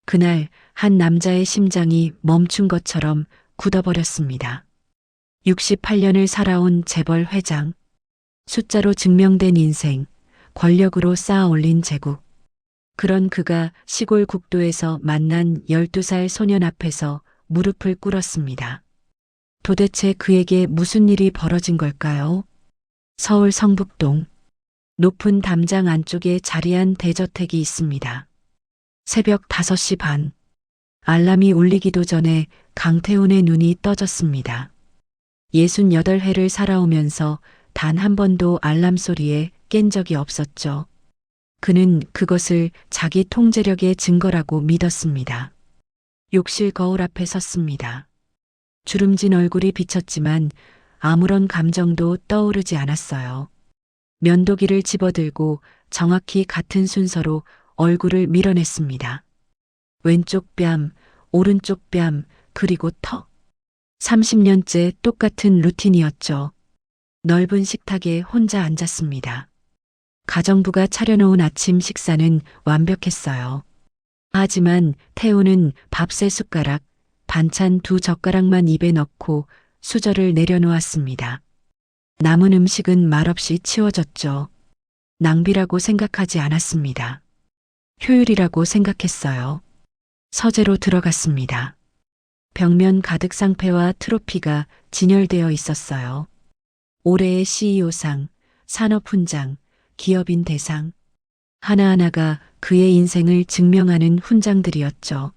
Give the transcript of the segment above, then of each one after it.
그날 한 남자의 심장이 멈춘 것처럼 굳어버렸습니다. 68년을 살아온 재벌 회장, 숫자로 증명된 인생, 권력으로 쌓아 올린 제국. 그런 그가 시골 국도에서 만난 12살 소년 앞에서 무릎을 꿇었습니다. 도대체 그에게 무슨 일이 벌어진 걸까요? 서울 성북동 높은 담장 안쪽에 자리한 대저택이 있습니다. 새벽 5시 반. 알람이 울리기도 전에 강태훈의 눈이 떠졌습니다. 68회를 살아오면서 단 한 번도 알람 소리에 깬 적이 없었죠. 그는 그것을 자기 통제력의 증거라고 믿었습니다. 욕실 거울 앞에 섰습니다. 주름진 얼굴이 비쳤지만 아무런 감정도 떠오르지 않았어요. 면도기를 집어들고 정확히 같은 순서로 얼굴을 밀어냈습니다. 왼쪽 뺨, 오른쪽 뺨, 그리고 턱. 30년째 똑같은 루틴이었죠. 넓은 식탁에 혼자 앉았습니다. 가정부가 차려놓은 아침 식사는 완벽했어요. 하지만 태우는 밥 3숟가락, 반찬 2젓가락만 입에 넣고 수저를 내려놓았습니다. 남은 음식은 말없이 치워졌죠. 낭비라고 생각하지 않았습니다. 효율이라고 생각했어요. 서재로 들어갔습니다. 벽면 가득 상패와 트로피가 진열되어 있었어요. 올해의 CEO상, 산업훈장, 기업인 대상. 하나하나가 그의 인생을 증명하는 훈장들이었죠.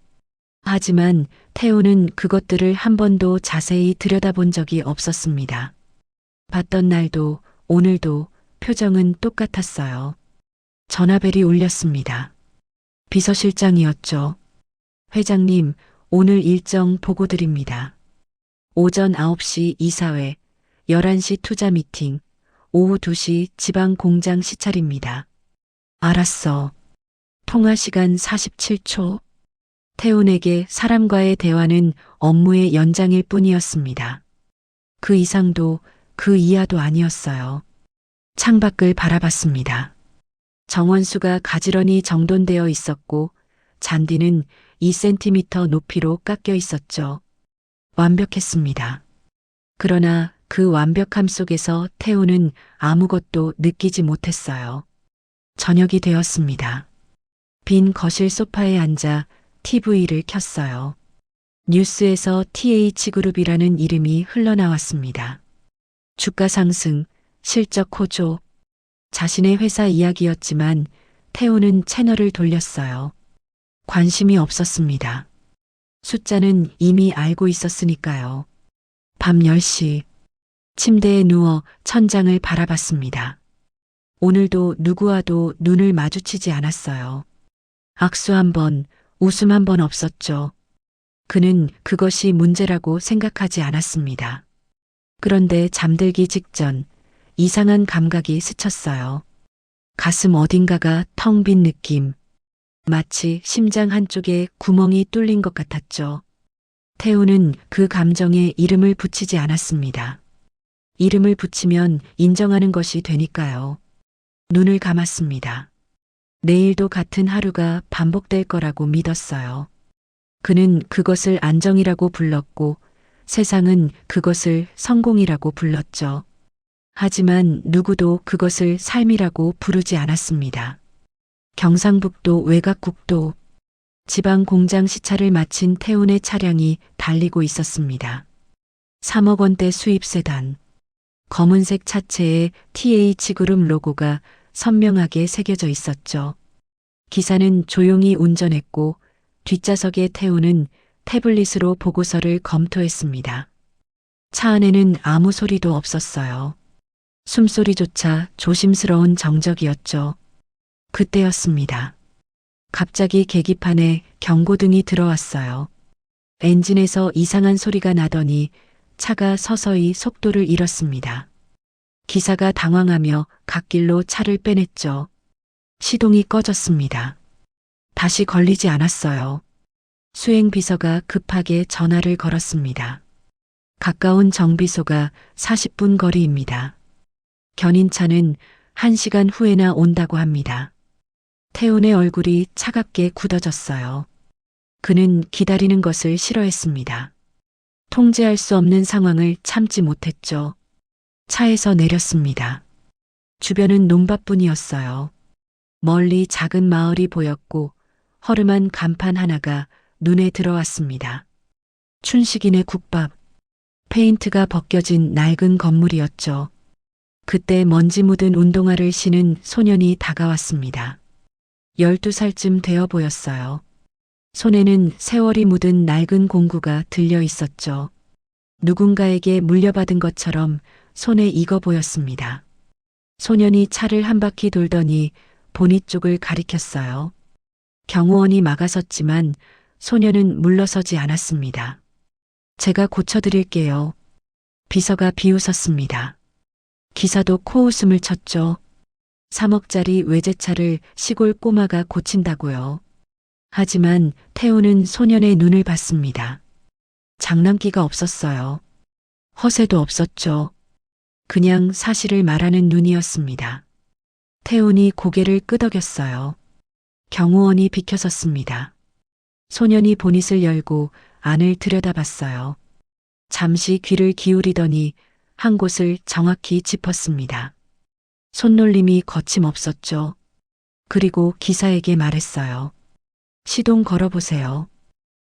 하지만 태우는 그것들을 한 번도 자세히 들여다본 적이 없었습니다. 봤던 날도 오늘도 표정은 똑같았어요. 전화벨이 울렸습니다. 비서실장이었죠. 회장님, 오늘 일정 보고 드립니다. 오전 9시 이사회, 11시 투자 미팅, 오후 2시 지방 공장 시찰입니다. 알았어. 통화 시간 47초. 태훈에게 사람과의 대화는 업무의 연장일 뿐이었습니다. 그 이상도 그 이하도 아니었어요. 창밖을 바라봤습니다. 정원수가 가지런히 정돈되어 있었고 잔디는 2cm 높이로 깎여 있었죠. 완벽했습니다. 그러나 그 완벽함 속에서 태우는 아무것도 느끼지 못했어요. 저녁이 되었습니다. 빈 거실 소파에 앉아 TV를 켰어요. 뉴스에서 TH그룹이라는 이름이 흘러나왔습니다. 주가 상승, 실적 호조. 자신의 회사 이야기였지만 태우는 채널을 돌렸어요. 관심이 없었습니다. 숫자는 이미 알고 있었으니까요. 밤 10시. 침대에 누워 천장을 바라봤습니다. 오늘도 누구와도 눈을 마주치지 않았어요. 악수 한 번, 웃음 한 번 없었죠. 그는 그것이 문제라고 생각하지 않았습니다. 그런데 잠들기 직전 이상한 감각이 스쳤어요. 가슴 어딘가가 텅 빈 느낌. 마치 심장 한쪽에 구멍이 뚫린 것 같았죠. 태우는 그 감정에 이름을 붙이지 않았습니다. 이름을 붙이면 인정하는 것이 되니까요. 눈을 감았습니다. 내일도 같은 하루가 반복될 거라고 믿었어요. 그는 그것을 안정이라고 불렀고 세상은 그것을 성공이라고 불렀죠. 하지만 누구도 그것을 삶이라고 부르지 않았습니다. 경상북도 외곽국도 지방 공장 시찰을 마친 태훈의 차량이 달리고 있었습니다. 3억 원대 수입 세단. 검은색 차체에 TH그룹 로고가 선명하게 새겨져 있었죠. 기사는 조용히 운전했고 뒷좌석의 태우는 태블릿으로 보고서를 검토했습니다. 차 안에는 아무 소리도 없었어요. 숨소리조차 조심스러운 정적이었죠. 그때였습니다. 갑자기 계기판에 경고등이 들어왔어요. 엔진에서 이상한 소리가 나더니 차가 서서히 속도를 잃었습니다. 기사가 당황하며 갓길로 차를 빼냈죠. 시동이 꺼졌습니다. 다시 걸리지 않았어요. 수행비서가 급하게 전화를 걸었습니다. 가까운 정비소가 40분 거리입니다. 견인차는 1시간 후에나 온다고 합니다. 태훈의 얼굴이 차갑게 굳어졌어요. 그는 기다리는 것을 싫어했습니다. 통제할 수 없는 상황을 참지 못했죠. 차에서 내렸습니다. 주변은 논밭뿐이었어요. 멀리 작은 마을이 보였고 허름한 간판 하나가 눈에 들어왔습니다. 춘식이네 국밥. 페인트가 벗겨진 낡은 건물이었죠. 그때 먼지 묻은 운동화를 신은 소년이 다가왔습니다. 12살쯤 되어 보였어요. 손에는 세월이 묻은 낡은 공구가 들려 있었죠. 누군가에게 물려받은 것처럼 손에 익어 보였습니다. 소년이 차를 한 바퀴 돌더니 보닛 쪽을 가리켰어요. 경호원이 막아섰지만 소년은 물러서지 않았습니다. 제가 고쳐드릴게요. 비서가 비웃었습니다. 기사도 코웃음을 쳤죠. 3억짜리 외제차를 시골 꼬마가 고친다고요. 하지만 태우는 소년의 눈을 봤습니다. 장난기가 없었어요. 허세도 없었죠. 그냥 사실을 말하는 눈이었습니다. 태훈이 고개를 끄덕였어요. 경호원이 비켜섰습니다. 소년이 보닛을 열고 안을 들여다봤어요. 잠시 귀를 기울이더니 한 곳을 정확히 짚었습니다. 손놀림이 거침없었죠. 그리고 기사에게 말했어요. 시동 걸어보세요.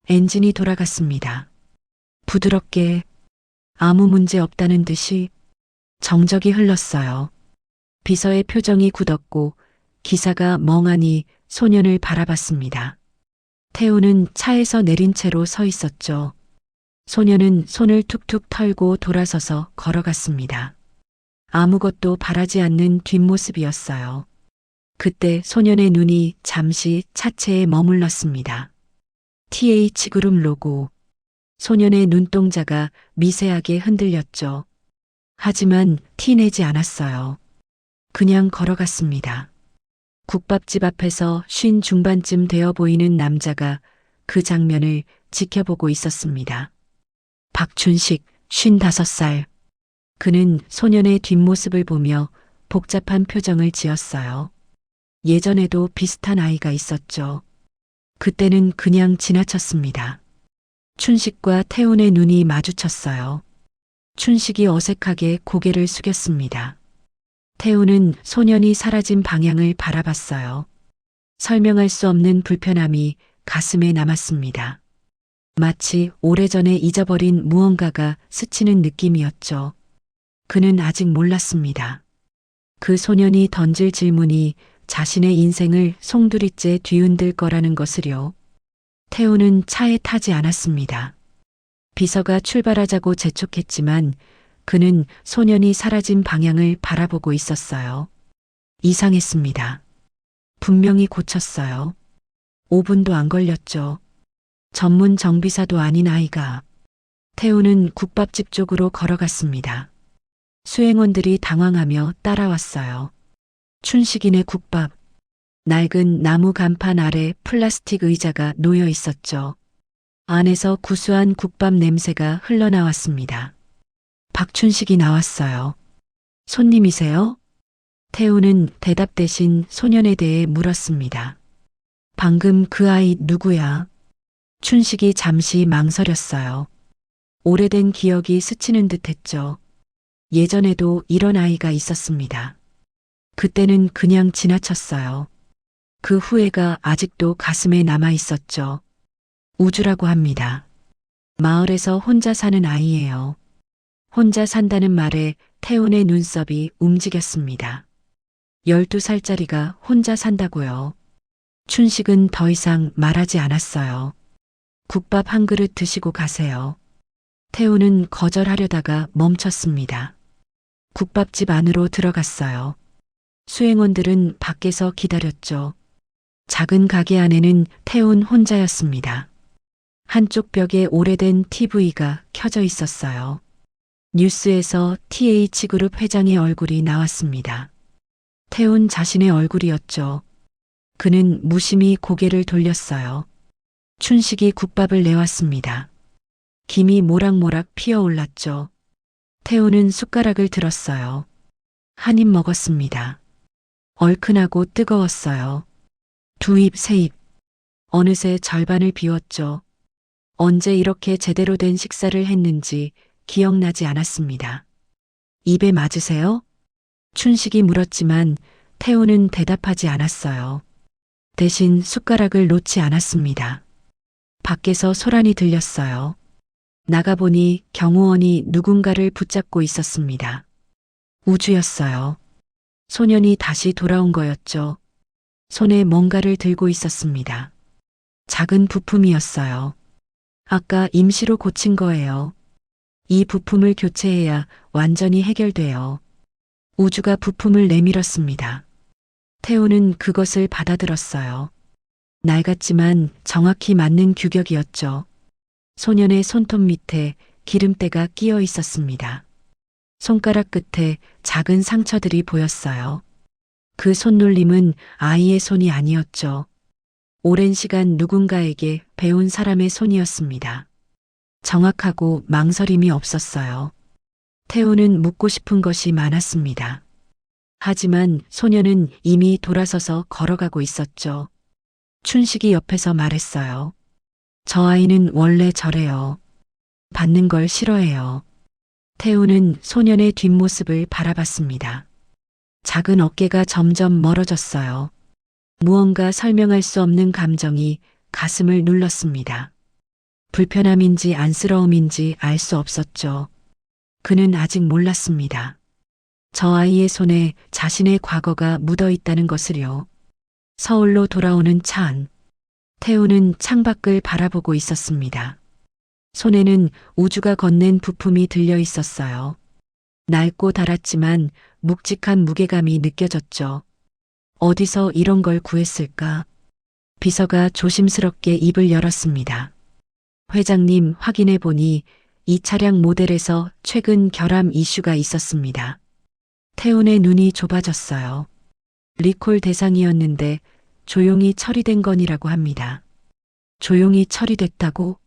엔진이 돌아갔습니다. 부드럽게 아무 문제 없다는 듯이 정적이 흘렀어요. 비서의 표정이 굳었고 기사가 멍하니 소년을 바라봤습니다. 태우는 차에서 내린 채로 서 있었죠. 소년은 손을 툭툭 털고 돌아서서 걸어갔습니다. 아무것도 바라지 않는 뒷모습이었어요. 그때 소년의 눈이 잠시 차체에 머물렀습니다. TH그룹 로고. 소년의 눈동자가 미세하게 흔들렸죠. 하지만 티내지 않았어요. 그냥 걸어갔습니다. 국밥집 앞에서 쉰 중반쯤 되어 보이는 남자가 그 장면을 지켜보고 있었습니다. 박춘식, 55살. 그는 소년의 뒷모습을 보며 복잡한 표정을 지었어요. 예전에도 비슷한 아이가 있었죠. 그때는 그냥 지나쳤습니다. 춘식과 태훈의 눈이 마주쳤어요. 춘식이 어색하게 고개를 숙였습니다. 태훈은 소년이 사라진 방향을 바라봤어요. 설명할 수 없는 불편함이 가슴에 남았습니다. 마치 오래전에 잊어버린 무언가가 스치는 느낌이었죠. 그는 아직 몰랐습니다. 그 소년이 던질 질문이 자신의 인생을 송두리째 뒤흔들 거라는 것을요. 태훈은 차에 타지 않았습니다. 비서가 출발하자고 재촉했지만 그는 소년이 사라진 방향을 바라보고 있었어요. 이상했습니다. 분명히 고쳤어요. 5분도 안 걸렸죠. 전문 정비사도 아닌 아이가. 태우는 국밥집 쪽으로 걸어갔습니다. 수행원들이 당황하며 따라왔어요. 춘식이네 국밥. 낡은 나무 간판 아래 플라스틱 의자가 놓여 있었죠. 안에서 구수한 국밥 냄새가 흘러나왔습니다. 박춘식이 나왔어요. 손님이세요? 태우는 대답 대신 소년에 대해 물었습니다. 방금 그 아이 누구야? 춘식이 잠시 망설였어요. 오래된 기억이 스치는 듯 했죠. 예전에도 이런 아이가 있었습니다. 그때는 그냥 지나쳤어요. 그 후회가 아직도 가슴에 남아 있었죠. 우주라고 합니다. 마을에서 혼자 사는 아이예요. 혼자 산다는 말에 태훈의 눈썹이 움직였습니다. 12살짜리가 혼자 산다고요. 춘식은 더 이상 말하지 않았어요. 국밥 한 그릇 드시고 가세요. 태훈은 거절하려다가 멈췄습니다. 국밥집 안으로 들어갔어요. 수행원들은 밖에서 기다렸죠. 작은 가게 안에는 태훈 혼자였습니다. 한쪽 벽에 오래된 TV가 켜져 있었어요. 뉴스에서 TH그룹 회장의 얼굴이 나왔습니다. 태훈 자신의 얼굴이었죠. 그는 무심히 고개를 돌렸어요. 춘식이 국밥을 내왔습니다. 김이 모락모락 피어올랐죠. 태훈은 숟가락을 들었어요. 한 입 먹었습니다. 얼큰하고 뜨거웠어요. 두 입, 세 입. 어느새 절반을 비웠죠. 언제 이렇게 제대로 된 식사를 했는지 기억나지 않았습니다. 입에 맞으세요? 춘식이 물었지만 태우는 대답하지 않았어요. 대신 숟가락을 놓지 않았습니다. 밖에서 소란이 들렸어요. 나가보니 경호원이 누군가를 붙잡고 있었습니다. 우주였어요. 소년이 다시 돌아온 거였죠. 손에 뭔가를 들고 있었습니다. 작은 부품이었어요. 아까 임시로 고친 거예요. 이 부품을 교체해야 완전히 해결돼요. 우주가 부품을 내밀었습니다. 태우는 그것을 받아들었어요. 낡았지만 정확히 맞는 규격이었죠. 소년의 손톱 밑에 기름때가 끼어 있었습니다. 손가락 끝에 작은 상처들이 보였어요. 그 손놀림은 아이의 손이 아니었죠. 오랜 시간 누군가에게 배운 사람의 손이었습니다. 정확하고 망설임이 없었어요. 태우는 묻고 싶은 것이 많았습니다. 하지만 소녀는 이미 돌아서서 걸어가고 있었죠. 춘식이 옆에서 말했어요. 저 아이는 원래 저래요. 받는 걸 싫어해요. 태우는 소년의 뒷모습을 바라봤습니다. 작은 어깨가 점점 멀어졌어요. 무언가 설명할 수 없는 감정이 가슴을 눌렀습니다. 불편함인지 안쓰러움인지 알 수 없었죠. 그는 아직 몰랐습니다. 저 아이의 손에 자신의 과거가 묻어 있다는 것을요. 서울로 돌아오는 차 안. 태우는 창밖을 바라보고 있었습니다. 손에는 우주가 건넨 부품이 들려 있었어요. 낡고 닳았지만 묵직한 무게감이 느껴졌죠. 어디서 이런 걸 구했을까? 비서가 조심스럽게 입을 열었습니다. 회장님, 확인해 보니 이 차량 모델에서 최근 결함 이슈가 있었습니다. 태운의 눈이 좁아졌어요. 리콜 대상이었는데 조용히 처리된 건이라고 합니다. 조용히 처리됐다고?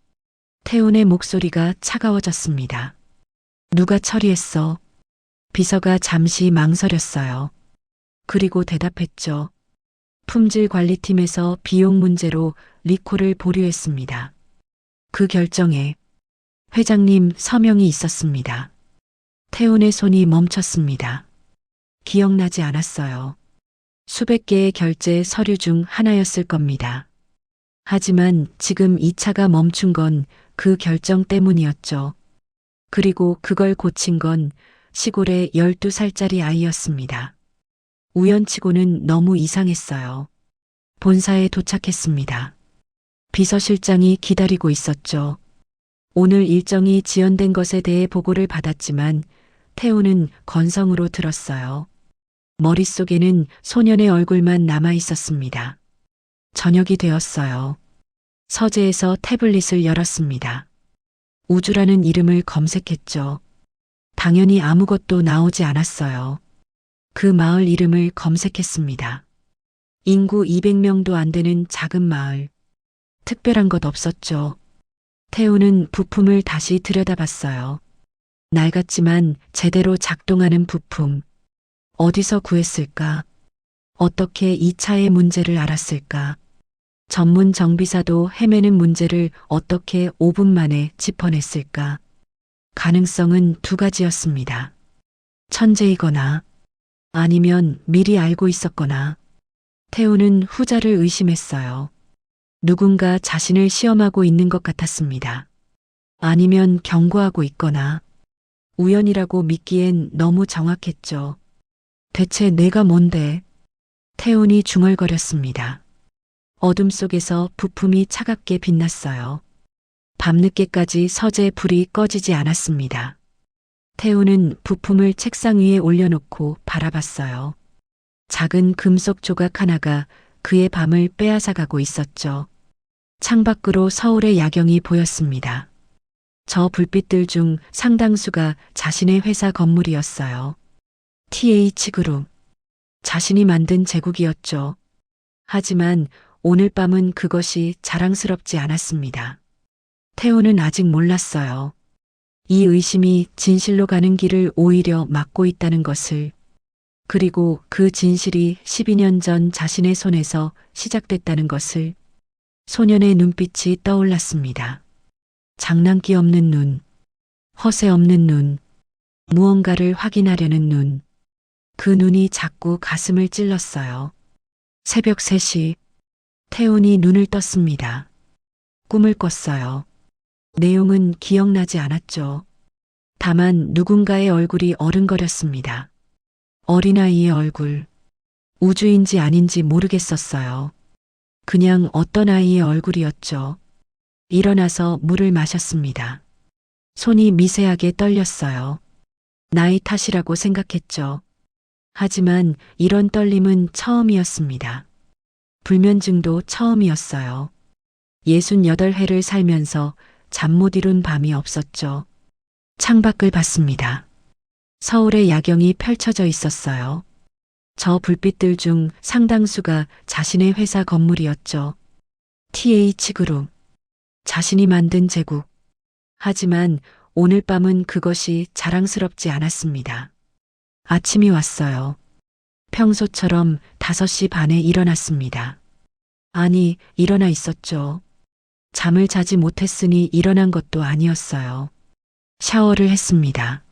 태운의 목소리가 차가워졌습니다. 누가 처리했어? 비서가 잠시 망설였어요. 그리고 대답했죠. 품질관리팀에서 비용 문제로 리콜을 보류했습니다. 그 결정에 회장님 서명이 있었습니다. 태운의 손이 멈췄습니다. 기억나지 않았어요. 수백 개의 결제 서류 중 하나였을 겁니다. 하지만 지금 이 차가 멈춘 건 그 결정 때문이었죠. 그리고 그걸 고친 건 시골의 12살짜리 아이였습니다. 우연치고는 너무 이상했어요. 본사에 도착했습니다. 비서실장이 기다리고 있었죠. 오늘 일정이 지연된 것에 대해 보고를 받았지만 태우는 건성으로 들었어요. 머릿속에는 소년의 얼굴만 남아 있었습니다. 저녁이 되었어요. 서재에서 태블릿을 열었습니다. 우주라는 이름을 검색했죠. 당연히 아무것도 나오지 않았어요. 그 마을 이름을 검색했습니다. 인구 200명도 안 되는 작은 마을. 특별한 것 없었죠. 태우는 부품을 다시 들여다봤어요. 낡았지만 제대로 작동하는 부품. 어디서 구했을까? 어떻게 이 차의 문제를 알았을까? 전문 정비사도 헤매는 문제를 어떻게 5분 만에 짚어냈을까? 가능성은 두 가지였습니다. 천재이거나 아니면 미리 알고 있었거나. 태우는 후자를 의심했어요. 누군가 자신을 시험하고 있는 것 같았습니다. 아니면 경고하고 있거나. 우연이라고 믿기엔 너무 정확했죠. 대체 내가 뭔데? 태운이 중얼거렸습니다. 어둠 속에서 부품이 차갑게 빛났어요. 밤늦게까지 서재 불이 꺼지지 않았습니다. 태우는 부품을 책상 위에 올려놓고 바라봤어요. 작은 금속 조각 하나가 그의 밤을 빼앗아가고 있었죠. 창밖으로 서울의 야경이 보였습니다. 저 불빛들 중 상당수가 자신의 회사 건물이었어요. TH그룹. 자신이 만든 제국이었죠. 하지만 오늘 밤은 그것이 자랑스럽지 않았습니다. 태우는 아직 몰랐어요. 이 의심이 진실로 가는 길을 오히려 막고 있다는 것을. 그리고 그 진실이 12년 전 자신의 손에서 시작됐다는 것을. 소년의 눈빛이 떠올랐습니다. 장난기 없는 눈, 허세 없는 눈, 무언가를 확인하려는 눈. 그 눈이 자꾸 가슴을 찔렀어요. 새벽 3시, 태훈이 눈을 떴습니다. 꿈을 꿨어요. 내용은 기억나지 않았죠. 다만 누군가의 얼굴이 어른거렸습니다. 어린아이의 얼굴. 우주인지 아닌지 모르겠었어요. 그냥 어떤 아이의 얼굴이었죠. 일어나서 물을 마셨습니다. 손이 미세하게 떨렸어요. 나이 탓이라고 생각했죠. 하지만 이런 떨림은 처음이었습니다. 불면증도 처음이었어요. 68회를 살면서 잠 못 이룬 밤이 없었죠. 창밖을 봤습니다. 서울의 야경이 펼쳐져 있었어요. 저 불빛들 중 상당수가 자신의 회사 건물이었죠. TH그룹. 자신이 만든 제국. 하지만 오늘 밤은 그것이 자랑스럽지 않았습니다. 아침이 왔어요. 평소처럼 5시 반에 일어났습니다. 아니, 일어나 있었죠. 잠을 자지 못했으니 일어난 것도 아니었어요. 샤워를 했습니다.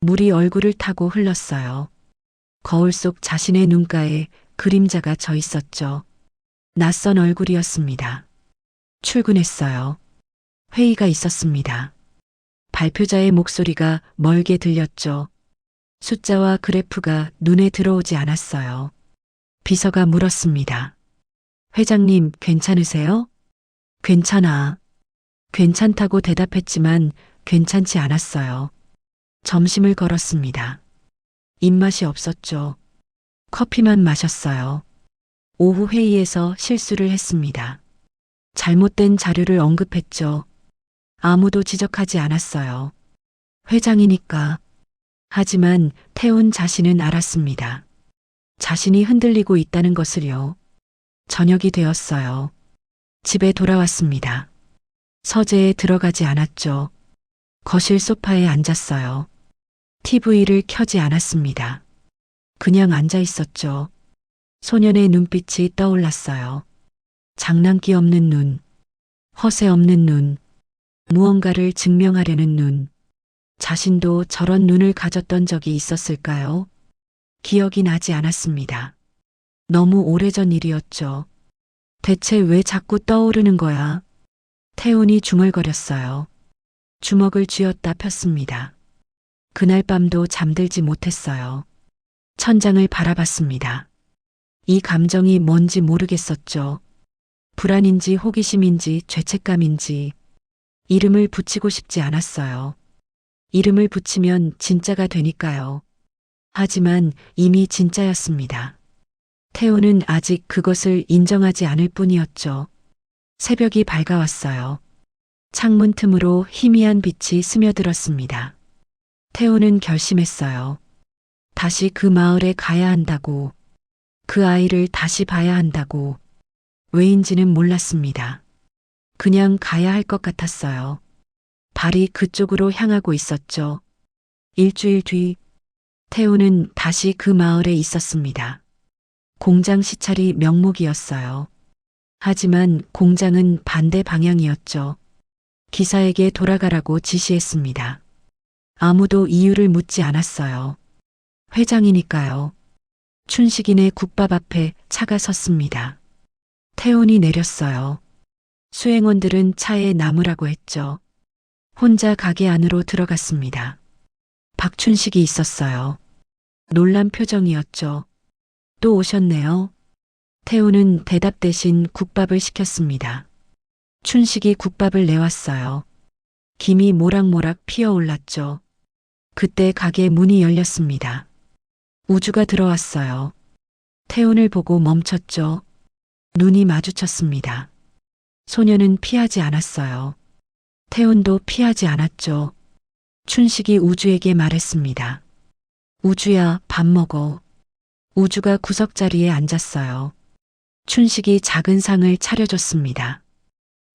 물이 얼굴을 타고 흘렀어요. 거울 속 자신의 눈가에 그림자가 져 있었죠. 낯선 얼굴이었습니다. 출근했어요. 회의가 있었습니다. 발표자의 목소리가 멀게 들렸죠. 숫자와 그래프가 눈에 들어오지 않았어요. 비서가 물었습니다. 회장님, 괜찮으세요? 괜찮아. 괜찮다고 대답했지만 괜찮지 않았어요. 점심을 걸었습니다. 입맛이 없었죠. 커피만 마셨어요. 오후 회의에서 실수를 했습니다. 잘못된 자료를 언급했죠. 아무도 지적하지 않았어요. 회장이니까. 하지만 태훈 자신은 알았습니다. 자신이 흔들리고 있다는 것을요. 저녁이 되었어요. 집에 돌아왔습니다. 서재에 들어가지 않았죠. 거실 소파에 앉았어요. TV를 켜지 않았습니다. 그냥 앉아 있었죠. 소년의 눈빛이 떠올랐어요. 장난기 없는 눈, 허세 없는 눈, 무언가를 증명하려는 눈. 자신도 저런 눈을 가졌던 적이 있었을까요? 기억이 나지 않았습니다. 너무 오래전 일이었죠. 대체 왜 자꾸 떠오르는 거야? 태훈이 중얼거렸어요. 주먹을 쥐었다 폈습니다. 그날 밤도 잠들지 못했어요. 천장을 바라봤습니다. 이 감정이 뭔지 모르겠었죠. 불안인지 호기심인지 죄책감인지 이름을 붙이고 싶지 않았어요. 이름을 붙이면 진짜가 되니까요. 하지만 이미 진짜였습니다. 태훈은 아직 그것을 인정하지 않을 뿐이었죠. 새벽이 밝아왔어요. 창문 틈으로 희미한 빛이 스며들었습니다. 태훈은 결심했어요. 다시 그 마을에 가야 한다고. 그 아이를 다시 봐야 한다고. 왜인지는 몰랐습니다. 그냥 가야 할 것 같았어요. 발이 그쪽으로 향하고 있었죠. 일주일 뒤, 태훈은 다시 그 마을에 있었습니다. 공장 시찰이 명목이었어요. 하지만 공장은 반대 방향이었죠. 기사에게 돌아가라고 지시했습니다. 아무도 이유를 묻지 않았어요. 회장이니까요. 춘식이네 국밥 앞에 차가 섰습니다. 태훈이 내렸어요. 수행원들은 차에 남으라고 했죠. 혼자 가게 안으로 들어갔습니다. 박춘식이 있었어요. 놀란 표정이었죠. 또 오셨네요. 태훈은 대답 대신 국밥을 시켰습니다. 춘식이 국밥을 내왔어요. 김이 모락모락 피어올랐죠. 그때 가게 문이 열렸습니다. 우주가 들어왔어요. 태훈을 보고 멈췄죠. 눈이 마주쳤습니다. 소녀는 피하지 않았어요. 태훈도 피하지 않았죠. 춘식이 우주에게 말했습니다. 우주야, 밥 먹어. 우주가 구석자리에 앉았어요. 춘식이 작은 상을 차려줬습니다.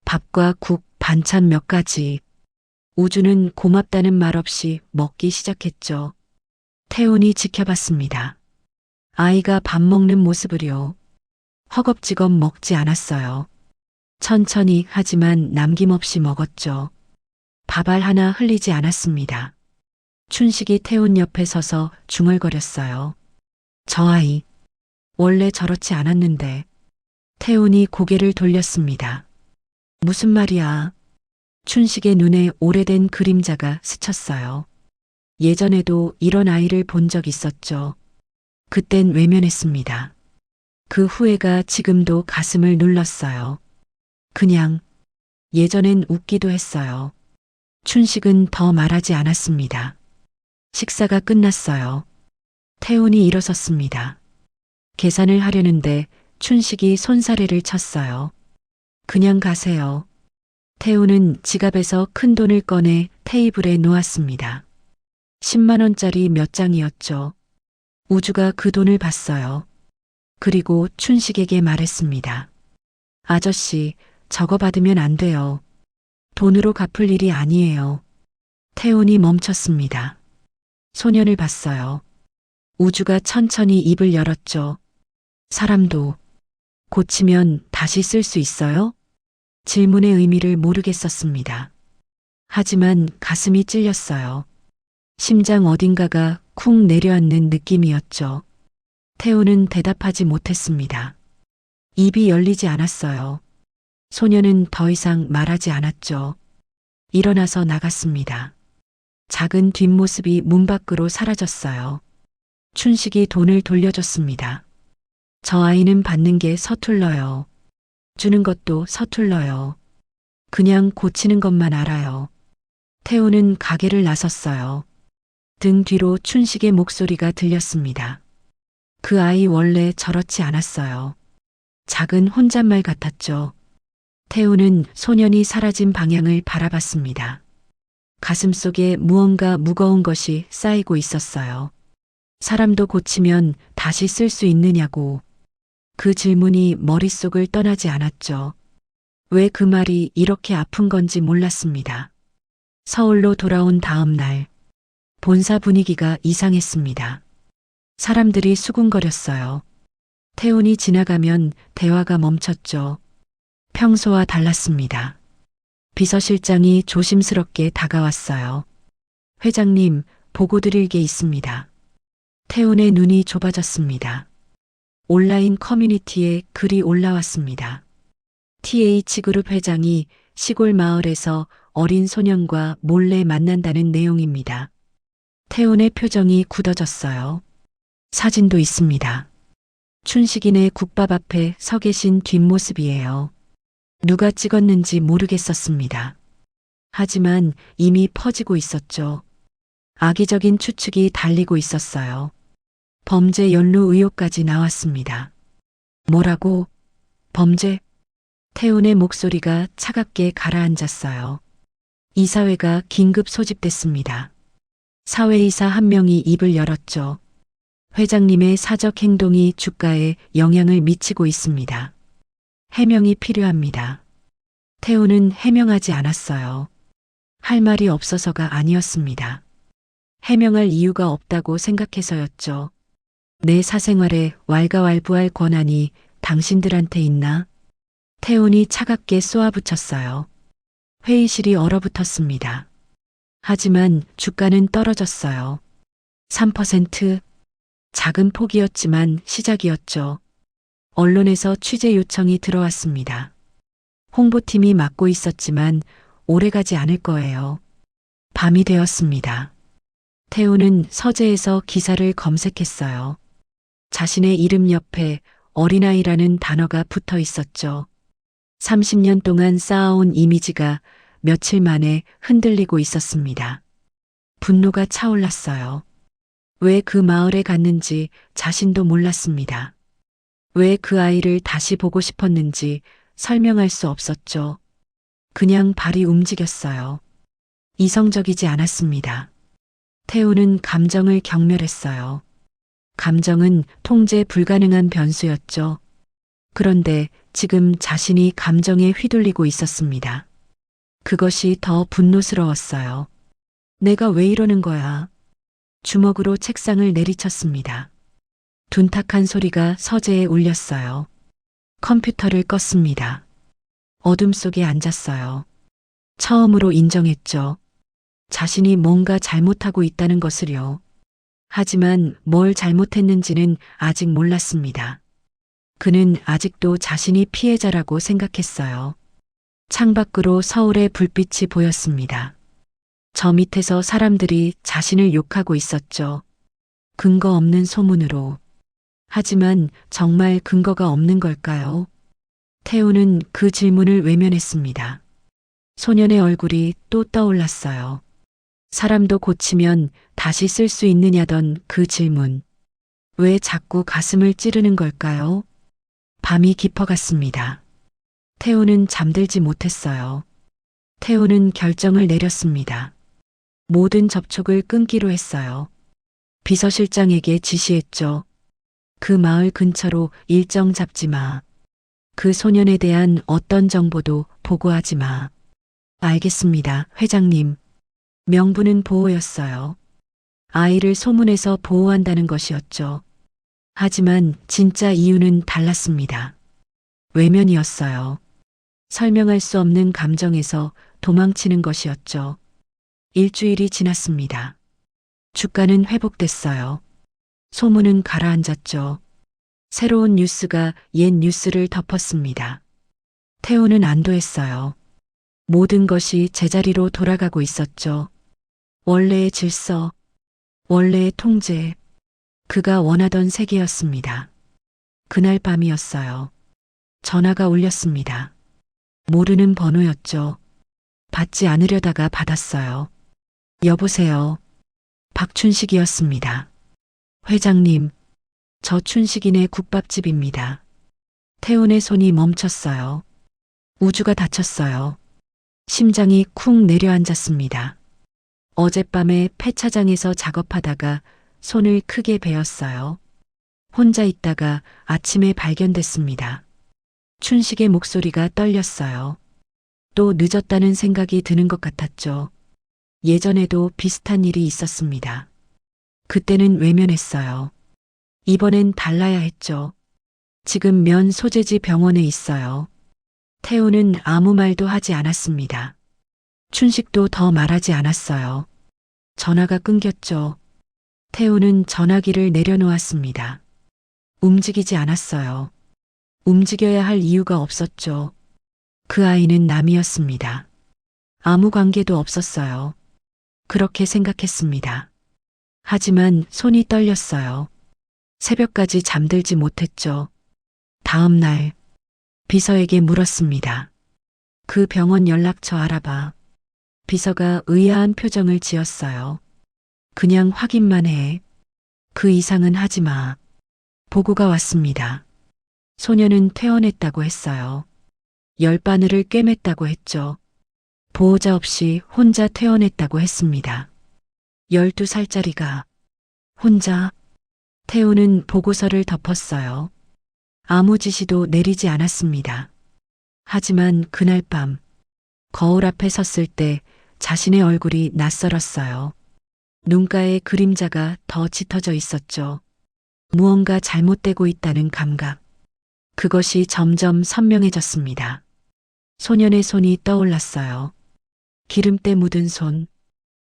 밥과 국, 반찬 몇 가지. 우주는 고맙다는 말 없이 먹기 시작했죠. 태훈이 지켜봤습니다. 아이가 밥 먹는 모습을요. 허겁지겁 먹지 않았어요. 천천히 하지만 남김없이 먹었죠. 밥알 하나 흘리지 않았습니다. 춘식이 태훈 옆에 서서 중얼거렸어요. 저 아이, 원래 저렇지 않았는데. 태훈이 고개를 돌렸습니다. 무슨 말이야? 춘식의 눈에 오래된 그림자가 스쳤어요. 예전에도 이런 아이를 본 적 있었죠. 그땐 외면했습니다. 그 후회가 지금도 가슴을 눌렀어요. 그냥 예전엔 웃기도 했어요. 춘식은 더 말하지 않았습니다. 식사가 끝났어요. 태훈이 일어섰습니다. 계산을 하려는데 춘식이 손사래를 쳤어요. 그냥 가세요. 태훈은 지갑에서 큰 돈을 꺼내 테이블에 놓았습니다. 10만 원짜리 몇 장이었죠. 우주가 그 돈을 봤어요. 그리고 춘식에게 말했습니다. 아저씨, 저거 받으면 안 돼요. 돈으로 갚을 일이 아니에요. 태훈이 멈췄습니다. 소년을 봤어요. 우주가 천천히 입을 열었죠. 사람도 고치면 다시 쓸 수 있어요? 질문의 의미를 모르겠었습니다. 하지만 가슴이 찔렸어요. 심장 어딘가가 쿵 내려앉는 느낌이었죠. 태우는 대답하지 못했습니다. 입이 열리지 않았어요. 소녀는 더 이상 말하지 않았죠. 일어나서 나갔습니다. 작은 뒷모습이 문 밖으로 사라졌어요. 춘식이 돈을 돌려줬습니다. 저 아이는 받는 게 서툴러요. 주는 것도 서툴러요. 그냥 고치는 것만 알아요. 태우는 가게를 나섰어요. 등 뒤로 춘식의 목소리가 들렸습니다. 그 아이 원래 저렇지 않았어요. 작은 혼잣말 같았죠. 태우는 소년이 사라진 방향을 바라봤습니다. 가슴속에 무언가 무거운 것이 쌓이고 있었어요. 사람도 고치면 다시 쓸 수 있느냐고. 그 질문이 머릿속을 떠나지 않았죠. 왜 그 말이 이렇게 아픈 건지 몰랐습니다. 서울로 돌아온 다음 날, 본사 분위기가 이상했습니다. 사람들이 수군거렸어요. 태훈이 지나가면 대화가 멈췄죠. 평소와 달랐습니다. 비서실장이 조심스럽게 다가왔어요. 회장님, 보고 드릴 게 있습니다. 태훈의 눈이 좁아졌습니다. 온라인 커뮤니티에 글이 올라왔습니다. TH그룹 회장이 시골 마을에서 어린 소년과 몰래 만난다는 내용입니다. 태훈의 표정이 굳어졌어요. 사진도 있습니다. 춘식이네 국밥 앞에 서 계신 뒷모습이에요. 누가 찍었는지 모르겠었습니다. 하지만 이미 퍼지고 있었죠. 악의적인 추측이 달리고 있었어요. 범죄 연루 의혹까지 나왔습니다. 뭐라고? 범죄? 태훈의 목소리가 차갑게 가라앉았어요. 이사회가 긴급 소집됐습니다. 사회이사 한 명이 입을 열었죠. 회장님의 사적 행동이 주가에 영향을 미치고 있습니다. 해명이 필요합니다. 태훈은 해명하지 않았어요. 할 말이 없어서가 아니었습니다. 해명할 이유가 없다고 생각해서였죠. 내 사생활에 왈가왈부할 권한이 당신들한테 있나? 태훈이 차갑게 쏘아붙였어요. 회의실이 얼어붙었습니다. 하지만 주가는 떨어졌어요. 3%. 작은 폭이었지만 시작이었죠. 언론에서 취재 요청이 들어왔습니다. 홍보팀이 맡고 있었지만 오래가지 않을 거예요. 밤이 되었습니다. 태훈은 서재에서 기사를 검색했어요. 자신의 이름 옆에 어린아이라는 단어가 붙어 있었죠. 30년 동안 쌓아온 이미지가 며칠 만에 흔들리고 있었습니다. 분노가 차올랐어요. 왜 그 마을에 갔는지 자신도 몰랐습니다. 왜 그 아이를 다시 보고 싶었는지 설명할 수 없었죠. 그냥 발이 움직였어요. 이성적이지 않았습니다. 태우는 감정을 경멸했어요. 감정은 통제 불가능한 변수였죠. 그런데 지금 자신이 감정에 휘둘리고 있었습니다. 그것이 더 분노스러웠어요. 내가 왜 이러는 거야? 주먹으로 책상을 내리쳤습니다. 둔탁한 소리가 서재에 울렸어요. 컴퓨터를 껐습니다. 어둠 속에 앉았어요. 처음으로 인정했죠. 자신이 뭔가 잘못하고 있다는 것을요. 하지만 뭘 잘못했는지는 아직 몰랐습니다. 그는 아직도 자신이 피해자라고 생각했어요. 창밖으로 서울의 불빛이 보였습니다. 저 밑에서 사람들이 자신을 욕하고 있었죠. 근거 없는 소문으로. 하지만 정말 근거가 없는 걸까요? 태우는 그 질문을 외면했습니다. 소년의 얼굴이 또 떠올랐어요. 사람도 고치면 다시 쓸 수 있느냐던 그 질문. 왜 자꾸 가슴을 찌르는 걸까요? 밤이 깊어갔습니다. 태우는 잠들지 못했어요. 태우는 결정을 내렸습니다. 모든 접촉을 끊기로 했어요. 비서실장에게 지시했죠. 그 마을 근처로 일정 잡지 마. 그 소년에 대한 어떤 정보도 보고하지 마. 알겠습니다, 회장님. 명분은 보호였어요. 아이를 소문에서 보호한다는 것이었죠. 하지만 진짜 이유는 달랐습니다. 외면이었어요. 설명할 수 없는 감정에서 도망치는 것이었죠. 일주일이 지났습니다. 주가는 회복됐어요. 소문은 가라앉았죠. 새로운 뉴스가 옛 뉴스를 덮었습니다. 태우는 안도했어요. 모든 것이 제자리로 돌아가고 있었죠. 원래의 질서, 원래의 통제, 그가 원하던 세계였습니다. 그날 밤이었어요. 전화가 울렸습니다. 모르는 번호였죠. 받지 않으려다가 받았어요. 여보세요. 박춘식이었습니다. 회장님, 저 춘식이네 국밥집입니다. 태훈의 손이 멈췄어요. 우주가 닫혔어요. 심장이 쿵 내려앉았습니다. 어젯밤에 폐차장에서 작업하다가 손을 크게 베었어요. 혼자 있다가 아침에 발견됐습니다. 춘식의 목소리가 떨렸어요. 또 늦었다는 생각이 드는 것 같았죠. 예전에도 비슷한 일이 있었습니다. 그때는 외면했어요. 이번엔 달라야 했죠. 지금 면 소재지 병원에 있어요. 태우는 아무 말도 하지 않았습니다. 춘식도 더 말하지 않았어요. 전화가 끊겼죠. 태우는 전화기를 내려놓았습니다. 움직이지 않았어요. 움직여야 할 이유가 없었죠. 그 아이는 남이었습니다. 아무 관계도 없었어요. 그렇게 생각했습니다. 하지만 손이 떨렸어요. 새벽까지 잠들지 못했죠. 다음 날 비서에게 물었습니다. 그 병원 연락처 알아봐. 비서가 의아한 표정을 지었어요. 그냥 확인만 해. 그 이상은 하지 마. 보고가 왔습니다. 소녀는 퇴원했다고 했어요. 열바늘을 꿰맸다고 했죠. 보호자 없이 혼자 퇴원했다고 했습니다. 12살짜리가 혼자. 태우는 보고서를 덮었어요. 아무 지시도 내리지 않았습니다. 하지만 그날 밤 거울 앞에 섰을 때 자신의 얼굴이 낯설었어요. 눈가에 그림자가 더 짙어져 있었죠. 무언가 잘못되고 있다는 감각. 그것이 점점 선명해졌습니다. 소년의 손이 떠올랐어요. 기름때 묻은 손,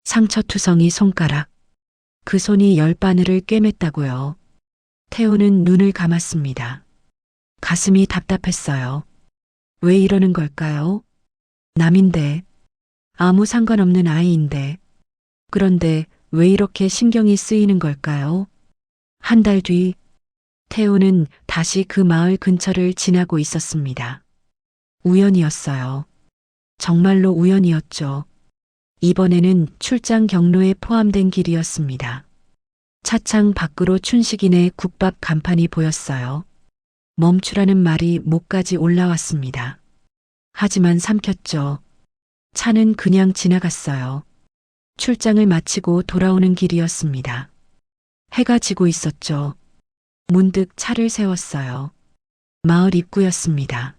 상처투성이 손가락. 그 손이 열바늘을 꿰맸다고요. 태우는 눈을 감았습니다. 가슴이 답답했어요. 왜 이러는 걸까요? 남인데, 아무 상관없는 아이인데, 그런데 왜 이렇게 신경이 쓰이는 걸까요? 한 달 뒤, 태우는 다시 그 마을 근처를 지나고 있었습니다. 우연이었어요. 정말로 우연이었죠. 이번에는 출장 경로에 포함된 길이었습니다. 차창 밖으로 춘식이네 국밥 간판이 보였어요. 멈추라는 말이 목까지 올라왔습니다. 하지만 삼켰죠. 차는 그냥 지나갔어요. 출장을 마치고 돌아오는 길이었습니다. 해가 지고 있었죠. 문득 차를 세웠어요. 마을 입구였습니다.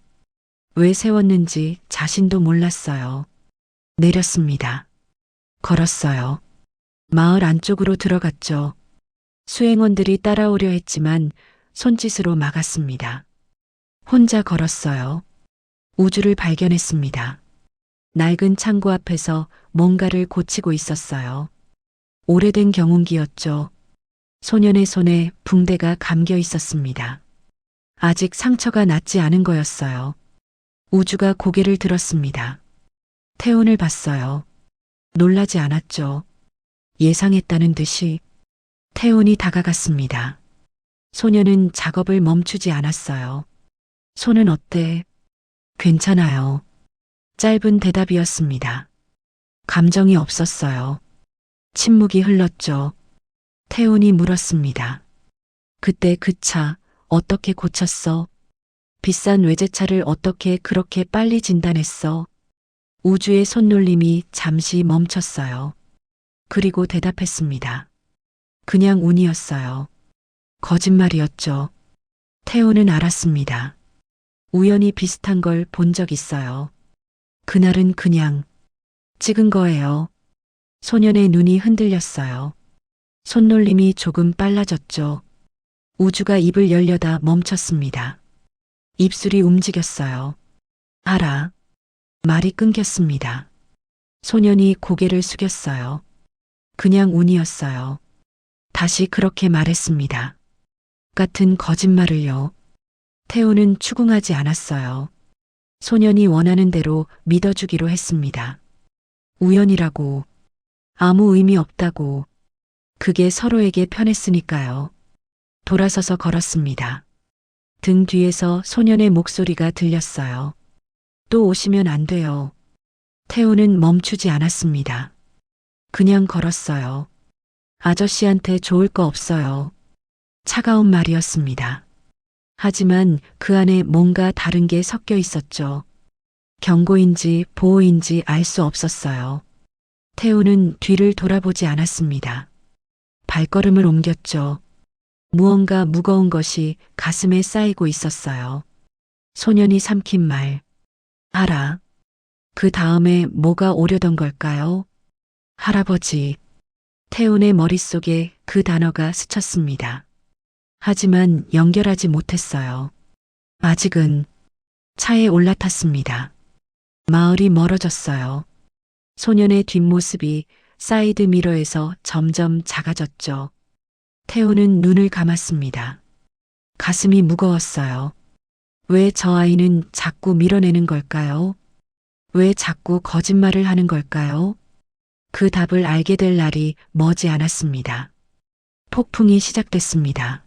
왜 세웠는지 자신도 몰랐어요. 내렸습니다. 걸었어요. 마을 안쪽으로 들어갔죠. 수행원들이 따라오려 했지만 손짓으로 막았습니다. 혼자 걸었어요. 우주를 발견했습니다. 낡은 창고 앞에서 뭔가를 고치고 있었어요. 오래된 경운기였죠. 소년의 손에 붕대가 감겨 있었습니다. 아직 상처가 낫지 않은 거였어요. 우주가 고개를 들었습니다. 태훈을 봤어요. 놀라지 않았죠. 예상했다는 듯이 태훈이 다가갔습니다. 소년은 작업을 멈추지 않았어요. 손은 어때? 괜찮아요. 짧은 대답이었습니다. 감정이 없었어요. 침묵이 흘렀죠. 태훈이 물었습니다. 그때 그 차 어떻게 고쳤어? 비싼 외제차를 어떻게 그렇게 빨리 진단했어? 우주의 손놀림이 잠시 멈췄어요. 그리고 대답했습니다. 그냥 운이었어요. 거짓말이었죠. 태훈은 알았습니다. 우연히 비슷한 걸 본 적 있어요. 그날은 그냥 찍은 거예요. 소년의 눈이 흔들렸어요. 손놀림이 조금 빨라졌죠. 우주가 입을 열려다 멈췄습니다. 입술이 움직였어요. 알아. 말이 끊겼습니다. 소년이 고개를 숙였어요. 그냥 운이었어요. 다시 그렇게 말했습니다. 같은 거짓말을요. 태훈은 추궁하지 않았어요. 소년이 원하는 대로 믿어주기로 했습니다. 우연이라고, 아무 의미 없다고, 그게 서로에게 편했으니까요. 돌아서서 걸었습니다. 등 뒤에서 소년의 목소리가 들렸어요. 또 오시면 안 돼요. 태훈은 멈추지 않았습니다. 그냥 걸었어요. 아저씨한테 좋을 거 없어요. 차가운 말이었습니다. 하지만 그 안에 뭔가 다른 게 섞여 있었죠. 경고인지 보호인지 알 수 없었어요. 태훈은 뒤를 돌아보지 않았습니다. 발걸음을 옮겼죠. 무언가 무거운 것이 가슴에 쌓이고 있었어요. 소년이 삼킨 말. 알아. 그 다음에 뭐가 오려던 걸까요? 할아버지. 태훈의 머릿속에 그 단어가 스쳤습니다. 하지만 연결하지 못했어요. 아직은. 차에 올라탔습니다. 마을이 멀어졌어요. 소년의 뒷모습이 사이드 미러에서 점점 작아졌죠. 태훈은 눈을 감았습니다. 가슴이 무거웠어요. 왜 저 아이는 자꾸 밀어내는 걸까요? 왜 자꾸 거짓말을 하는 걸까요? 그 답을 알게 될 날이 머지 않았습니다. 폭풍이 시작됐습니다.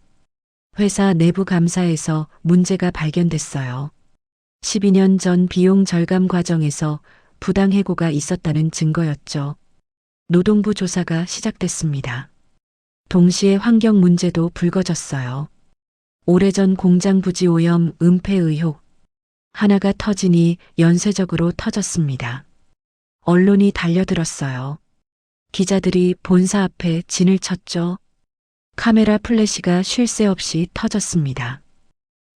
회사 내부 감사에서 문제가 발견됐어요. 12년 전 비용 절감 과정에서 부당 해고가 있었다는 증거였죠. 노동부 조사가 시작됐습니다. 동시에 환경 문제도 불거졌어요. 오래전 공장 부지 오염 은폐 의혹. 하나가 터지니 연쇄적으로 터졌습니다. 언론이 달려들었어요. 기자들이 본사 앞에 진을 쳤죠. 카메라 플래시가 쉴 새 없이 터졌습니다.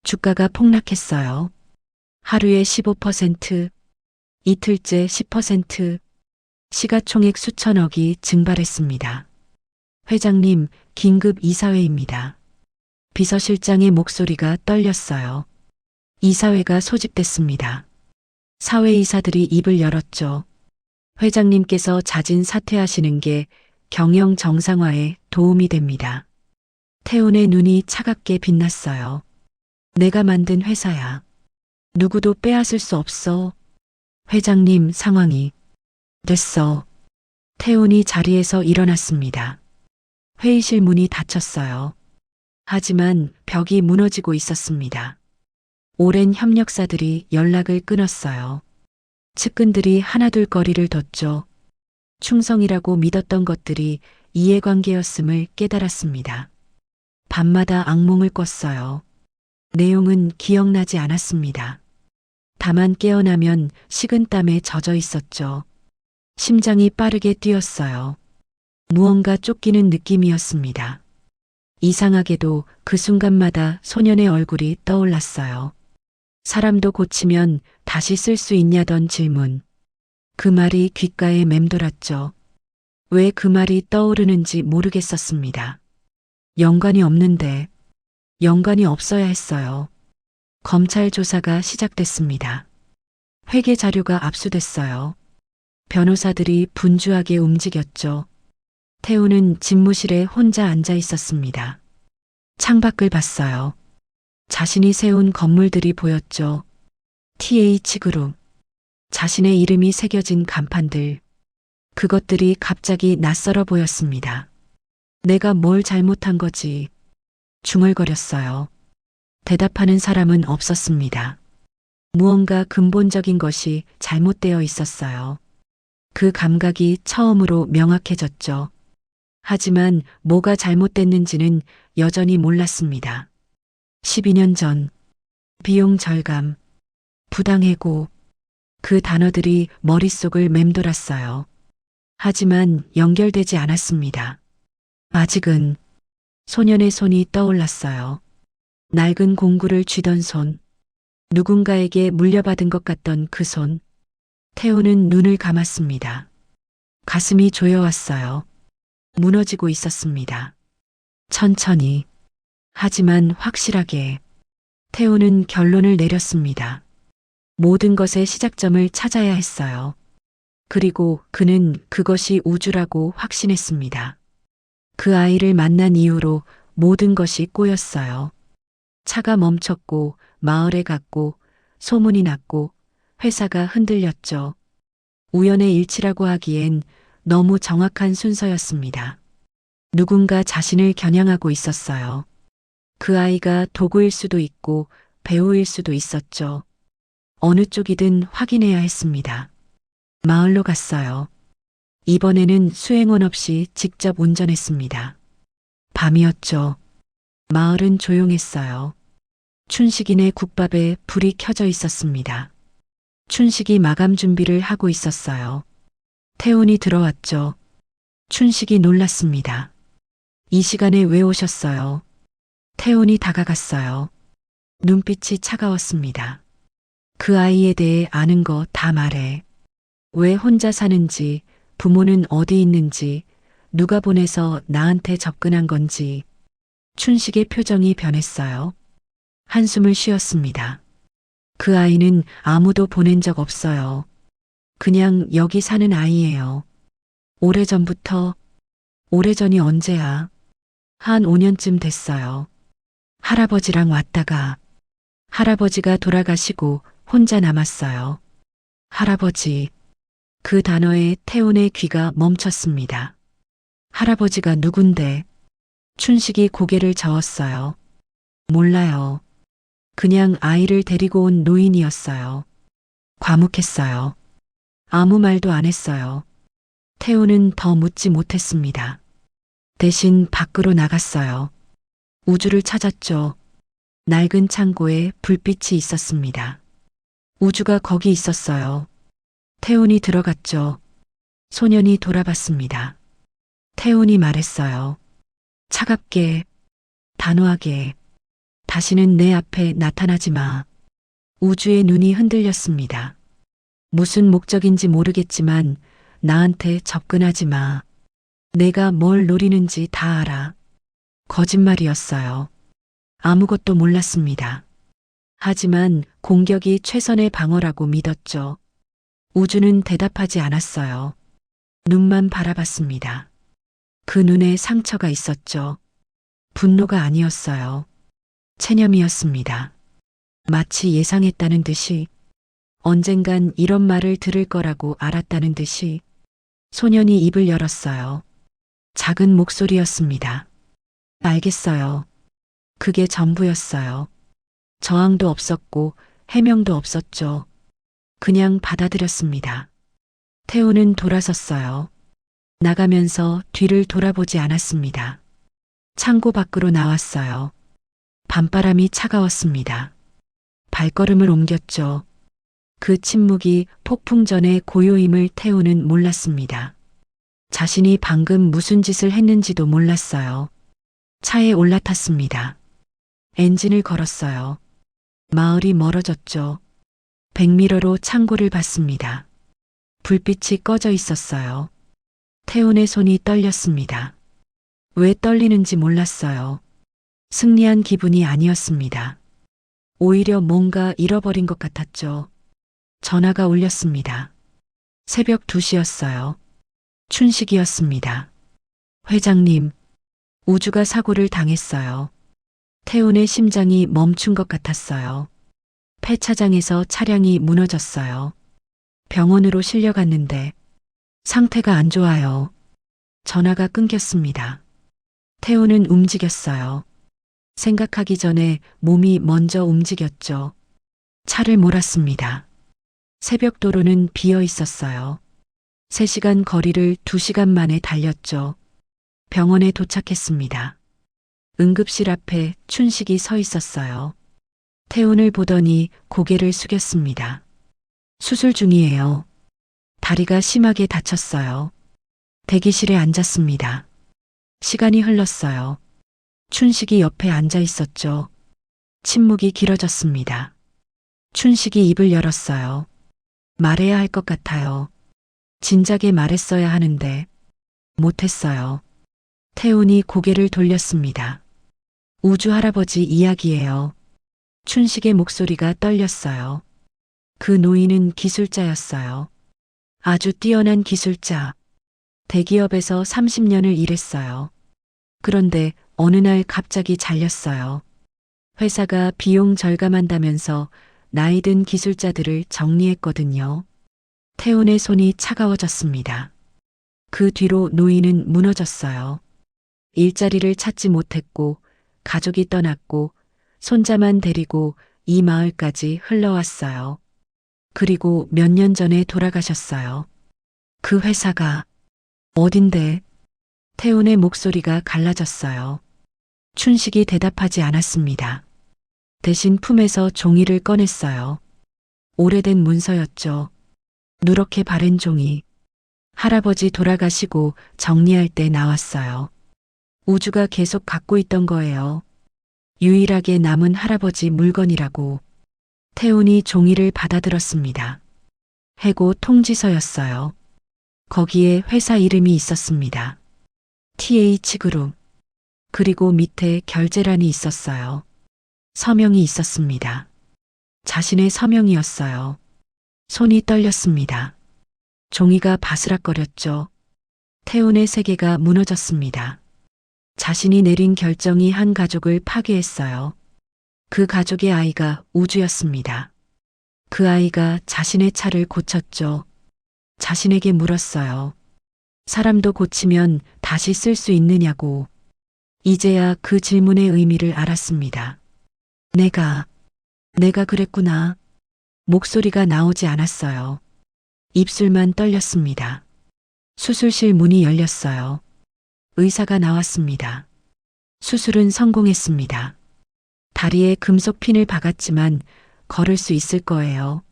주가가 폭락했어요. 하루에 15%, 이틀째 10%, 시가총액 수천억이 증발했습니다. 회장님, 긴급 이사회입니다. 비서실장의 목소리가 떨렸어요. 이사회가 소집됐습니다. 사회이사들이 입을 열었죠. 회장님께서 자진 사퇴하시는 게 경영 정상화에 도움이 됩니다. 태훈의 눈이 차갑게 빛났어요. 내가 만든 회사야. 누구도 빼앗을 수 없어. 회장님, 상황이. 됐어. 태훈이 자리에서 일어났습니다. 회의실 문이 닫혔어요. 하지만 벽이 무너지고 있었습니다. 오랜 협력사들이 연락을 끊었어요. 측근들이 하나둘 거리를 뒀죠. 충성이라고 믿었던 것들이 이해관계였음을 깨달았습니다. 밤마다 악몽을 꿨어요. 내용은 기억나지 않았습니다. 다만 깨어나면 식은땀에 젖어 있었죠. 심장이 빠르게 뛰었어요. 무언가 쫓기는 느낌이었습니다. 이상하게도 그 순간마다 소년의 얼굴이 떠올랐어요. 사람도 고치면 다시 쓸 수 있냐던 질문. 그 말이 귓가에 맴돌았죠. 왜 그 말이 떠오르는지 모르겠었습니다. 연관이 없는데, 연관이 없어야 했어요. 검찰 조사가 시작됐습니다. 회계 자료가 압수됐어요. 변호사들이 분주하게 움직였죠. 태우는 집무실에 혼자 앉아 있었습니다. 창밖을 봤어요. 자신이 세운 건물들이 보였죠. TH그룹. 자신의 이름이 새겨진 간판들. 그것들이 갑자기 낯설어 보였습니다. 내가 뭘 잘못한 거지? 중얼거렸어요. 대답하는 사람은 없었습니다. 무언가 근본적인 것이 잘못되어 있었어요. 그 감각이 처음으로 명확해졌죠. 하지만 뭐가 잘못됐는지는 여전히 몰랐습니다. 12년 전, 비용 절감, 부당해고, 그 단어들이 머릿속을 맴돌았어요. 하지만 연결되지 않았습니다. 아직은 소년의 손이 떠올랐어요. 낡은 공구를 쥐던 손, 누군가에게 물려받은 것 같던 그 손. 태우는 눈을 감았습니다. 가슴이 조여왔어요. 무너지고 있었습니다. 천천히, 하지만 확실하게 태우는 결론을 내렸습니다. 모든 것의 시작점을 찾아야 했어요. 그리고 그는 그것이 우주라고 확신했습니다. 그 아이를 만난 이후로 모든 것이 꼬였어요. 차가 멈췄고, 마을에 갔고, 소문이 났고, 회사가 흔들렸죠. 우연의 일치라고 하기엔 너무 정확한 순서였습니다. 누군가 자신을 겨냥하고 있었어요. 그 아이가 도구일 수도 있고 배우일 수도 있었죠. 어느 쪽이든 확인해야 했습니다. 마을로 갔어요. 이번에는 수행원 없이 직접 운전했습니다. 밤이었죠. 마을은 조용했어요. 춘식이네 국밥에 불이 켜져 있었습니다. 춘식이 마감 준비를 하고 있었어요. 태훈이 들어왔죠. 춘식이 놀랐습니다. 이 시간에 왜 오셨어요? 태훈이 다가갔어요. 눈빛이 차가웠습니다. 그 아이에 대해 아는 거 다 말해. 왜 혼자 사는지, 부모는 어디 있는지, 누가 보내서 나한테 접근한 건지. 춘식의 표정이 변했어요. 한숨을 쉬었습니다. 그 아이는 아무도 보낸 적 없어요. 그냥 여기 사는 아이예요. 오래전부터, 오래전이 언제야? 한 5년쯤 됐어요. 할아버지랑 왔다가, 할아버지가 돌아가시고 혼자 남았어요. 할아버지. 그 단어에 태훈의 귀가 멈췄습니다. 할아버지가 누군데? 춘식이 고개를 저었어요. 몰라요. 그냥 아이를 데리고 온 노인이었어요. 과묵했어요. 아무 말도 안 했어요. 태우는 더 묻지 못했습니다. 대신 밖으로 나갔어요. 우주를 찾았죠. 낡은 창고에 불빛이 있었습니다. 우주가 거기 있었어요. 태훈이 들어갔죠. 소년이 돌아봤습니다. 태훈이 말했어요. 차갑게, 단호하게, 다시는 내 앞에 나타나지 마. 우주의 눈이 흔들렸습니다. 무슨 목적인지 모르겠지만 나한테 접근하지 마. 내가 뭘 노리는지 다 알아. 거짓말이었어요. 아무것도 몰랐습니다. 하지만 공격이 최선의 방어라고 믿었죠. 우주는 대답하지 않았어요. 눈만 바라봤습니다. 그 눈에 상처가 있었죠. 분노가 아니었어요. 체념이었습니다. 마치 예상했다는 듯이, 언젠간 이런 말을 들을 거라고 알았다는 듯이. 소년이 입을 열었어요. 작은 목소리였습니다. 알겠어요. 그게 전부였어요. 저항도 없었고 해명도 없었죠. 그냥 받아들였습니다. 태우는 돌아섰어요. 나가면서 뒤를 돌아보지 않았습니다. 창고 밖으로 나왔어요. 밤바람이 차가웠습니다. 발걸음을 옮겼죠. 그 침묵이 폭풍 전의 고요임을 태우는 몰랐습니다. 자신이 방금 무슨 짓을 했는지도 몰랐어요. 차에 올라탔습니다. 엔진을 걸었어요. 마을이 멀어졌죠. 백미러로 창고를 봤습니다. 불빛이 꺼져 있었어요. 태훈의 손이 떨렸습니다. 왜 떨리는지 몰랐어요. 승리한 기분이 아니었습니다. 오히려 뭔가 잃어버린 것 같았죠. 전화가 울렸습니다. 새벽 2시였어요. 춘식이었습니다. 회장님, 우주가 사고를 당했어요. 태훈의 심장이 멈춘 것 같았어요. 폐차장에서 차량이 무너졌어요. 병원으로 실려갔는데 상태가 안 좋아요. 전화가 끊겼습니다. 태훈은 움직였어요. 생각하기 전에 몸이 먼저 움직였죠. 차를 몰았습니다. 새벽 도로는 비어 있었어요. 3시간 거리를 2시간 만에 달렸죠. 병원에 도착했습니다. 응급실 앞에 춘식이 서 있었어요. 태훈을 보더니 고개를 숙였습니다. 수술 중이에요. 다리가 심하게 다쳤어요. 대기실에 앉았습니다. 시간이 흘렀어요. 춘식이 옆에 앉아 있었죠. 침묵이 길어졌습니다. 춘식이 입을 열었어요. 말해야 할 것 같아요. 진작에 말했어야 하는데 못했어요. 태훈이 고개를 돌렸습니다. 우주 할아버지 이야기예요. 춘식의 목소리가 떨렸어요. 그 노인은 기술자였어요. 아주 뛰어난 기술자. 대기업에서 30년을 일했어요. 그런데 어느 날 갑자기 잘렸어요. 회사가 비용 절감한다면서 나이 든 기술자들을 정리했거든요. 태훈의 손이 차가워졌습니다. 그 뒤로 노인은 무너졌어요. 일자리를 찾지 못했고 가족이 떠났고 손자만 데리고 이 마을까지 흘러왔어요. 그리고 몇 년 전에 돌아가셨어요. 그 회사가 어딘데? 태훈의 목소리가 갈라졌어요. 춘식이 대답하지 않았습니다. 대신 품에서 종이를 꺼냈어요. 오래된 문서였죠. 누렇게 바른 종이. 할아버지 돌아가시고 정리할 때 나왔어요. 우주가 계속 갖고 있던 거예요. 유일하게 남은 할아버지 물건이라고. 태훈이 종이를 받아들었습니다. 해고 통지서였어요. 거기에 회사 이름이 있었습니다. TH그룹. 그리고 밑에 결제란이 있었어요. 서명이 있었습니다. 자신의 서명이었어요. 손이 떨렸습니다. 종이가 바스락거렸죠. 태훈의 세계가 무너졌습니다. 자신이 내린 결정이 한 가족을 파괴했어요. 그 가족의 아이가 우주였습니다. 그 아이가 자신의 차를 고쳤죠. 자신에게 물었어요. 사람도 고치면 다시 쓸 수 있느냐고. 이제야 그 질문의 의미를 알았습니다. 내가 그랬구나. 목소리가 나오지 않았어요. 입술만 떨렸습니다. 수술실 문이 열렸어요. 의사가 나왔습니다. 수술은 성공했습니다. 다리에 금속 핀을 박았지만 걸을 수 있을 거예요.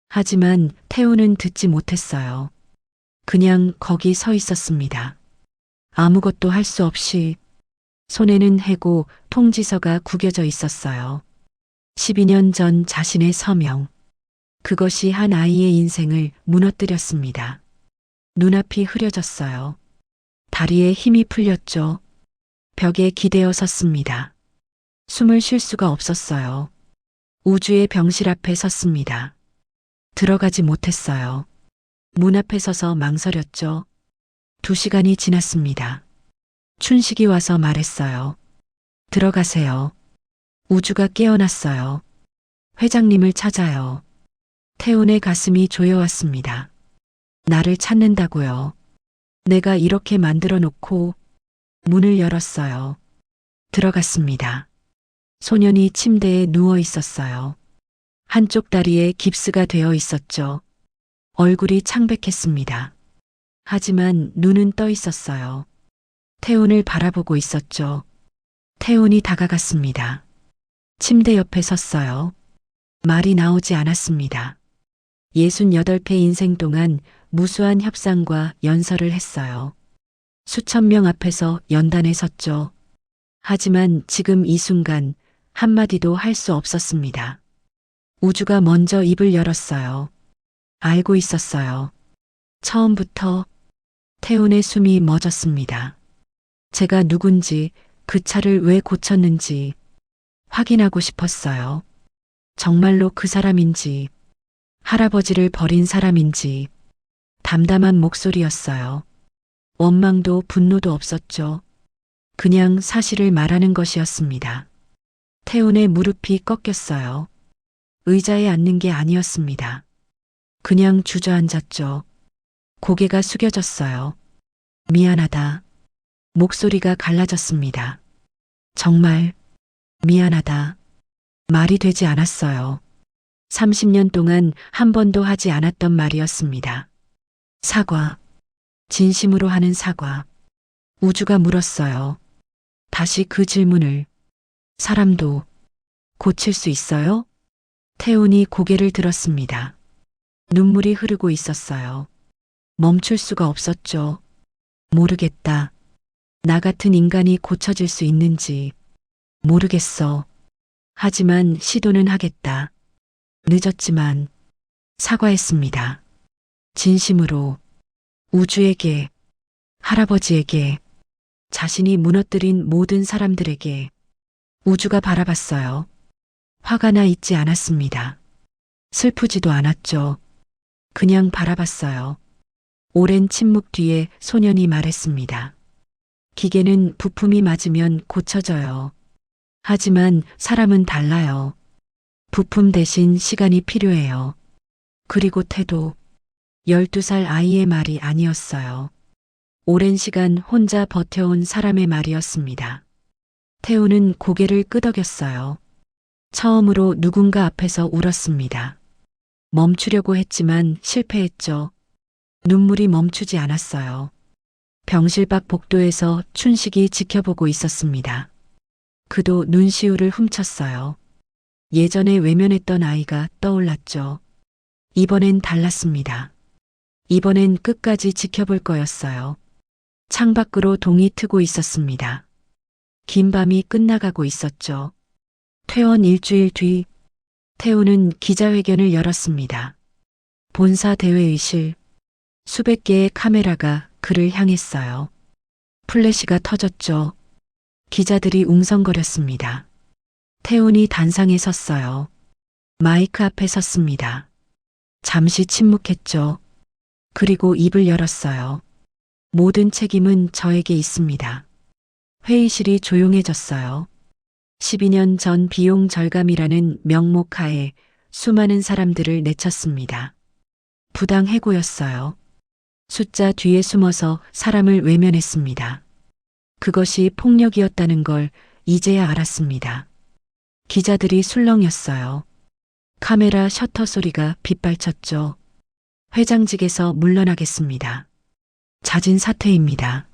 하지만 태훈은 듣지 못했어요. 그냥 거기 서 있었습니다. 아무것도 할 수 없이. 손에는 해고 통지서가 구겨져 있었어요. 12년 전 자신의 서명. 그것이 한 아이의 인생을 무너뜨렸습니다. 눈앞이 흐려졌어요. 다리에 힘이 풀렸죠. 벽에 기대어 섰습니다. 숨을 쉴 수가 없었어요. 우주의 병실 앞에 섰습니다. 들어가지 못했어요. 문 앞에 서서 망설였죠. 2시간이 지났습니다. 춘식이 와서 말했어요. 들어가세요. 우주가 깨어났어요. 회장님을 찾아요. 태훈의 가슴이 조여왔습니다. 나를 찾는다고요. 내가 이렇게 만들어 놓고. 문을 열었어요. 들어갔습니다. 소년이 침대에 누워 있었어요. 한쪽 다리에 깁스가 되어 있었죠. 얼굴이 창백했습니다. 하지만 눈은 떠 있었어요. 태훈을 바라보고 있었죠. 태훈이 다가갔습니다. 침대 옆에 섰어요. 말이 나오지 않았습니다. 68회 인생 동안 무수한 협상과 연설을 했어요. 수천 명 앞에서 연단에 섰죠. 하지만 지금 이 순간 한마디도 할 수 없었습니다. 우주가 먼저 입을 열었어요. 알고 있었어요. 처음부터. 태훈의 숨이 멎었습니다. 제가 누군지, 그 차를 왜 고쳤는지 확인하고 싶었어요. 정말로 그 사람인지. 할아버지를 버린 사람인지 담담한 목소리였어요. 원망도 분노도 없었죠. 그냥 사실을 말하는 것이었습니다. 태훈의 무릎이 꺾였어요. 의자에 앉는 게 아니었습니다. 그냥 주저앉았죠. 고개가 숙여졌어요. 미안하다. 목소리가 갈라졌습니다. 정말 미안하다. 말이 되지 않았어요. 30년 동안 한 번도 하지 않았던 말이었습니다. 사과. 진심으로 하는 사과. 우주가 물었어요. 다시 그 질문을. 사람도 고칠 수 있어요? 태훈이 고개를 들었습니다. 눈물이 흐르고 있었어요. 멈출 수가 없었죠. 모르겠다. 나 같은 인간이 고쳐질 수 있는지 모르겠어. 하지만 시도는 하겠다. 늦었지만 사과했습니다. 진심으로 우주에게, 할아버지에게, 자신이 무너뜨린 모든 사람들에게. 우주가 바라봤어요. 화가 나 있지 않았습니다. 슬프지도 않았죠. 그냥 바라봤어요. 오랜 침묵 뒤에 소년이 말했습니다. 기계는 부품이 맞으면 고쳐져요. 하지만 사람은 달라요. 부품 대신 시간이 필요해요. 그리고 태도. 12살 아이의 말이 아니었어요. 오랜 시간 혼자 버텨온 사람의 말이었습니다. 태우는 고개를 끄덕였어요. 처음으로 누군가 앞에서 울었습니다. 멈추려고 했지만 실패했죠. 눈물이 멈추지 않았어요. 병실 밖 복도에서 춘식이 지켜보고 있었습니다. 그도 눈시울을 훔쳤어요. 예전에 외면했던 아이가 떠올랐죠. 이번엔 달랐습니다. 이번엔 끝까지 지켜볼 거였어요. 창밖으로 동이 트고 있었습니다. 긴 밤이 끝나가고 있었죠. 퇴원 일주일 뒤 태우는 기자회견을 열었습니다. 본사 대회의실. 수백 개의 카메라가 그를 향했어요. 플래시가 터졌죠. 기자들이 웅성거렸습니다. 태훈이 단상에 섰어요. 마이크 앞에 섰습니다. 잠시 침묵했죠. 그리고 입을 열었어요. 모든 책임은 저에게 있습니다. 회의실이 조용해졌어요. 12년 전 비용 절감이라는 명목하에 수많은 사람들을 내쳤습니다. 부당 해고였어요. 숫자 뒤에 숨어서 사람을 외면했습니다. 그것이 폭력이었다는 걸 이제야 알았습니다. 기자들이 술렁였어요. 카메라 셔터 소리가 빗발쳤죠. 회장직에서 물러나겠습니다. 잦은 사퇴입니다.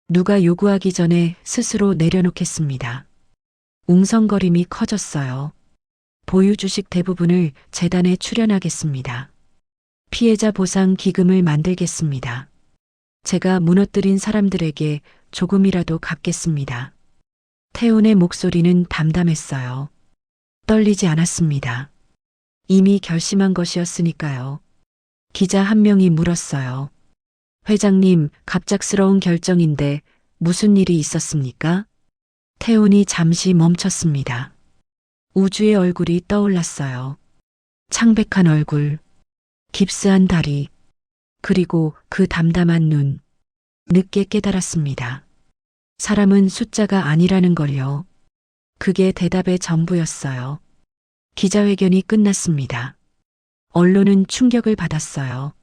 누가 요구하기 전에 스스로 내려놓겠습니다. 웅성거림이 커졌어요. 보유 주식 대부분을 재단에 출연하겠습니다. 피해자 보상 기금을 만들겠습니다. 제가 무너뜨린 사람들에게 조금이라도 갚겠습니다. 태훈의 목소리는 담담했어요. 떨리지 않았습니다. 이미 결심한 것이었으니까요. 기자 한 명이 물었어요. 회장님, 갑작스러운 결정인데 무슨 일이 있었습니까? 태훈이 잠시 멈췄습니다. 우주의 얼굴이 떠올랐어요. 창백한 얼굴, 깁스한 다리, 그리고 그 담담한 눈. 늦게 깨달았습니다. 사람은 숫자가 아니라는 걸요. 그게 대답의 전부였어요. 기자회견이 끝났습니다. 언론은 충격을 받았어요.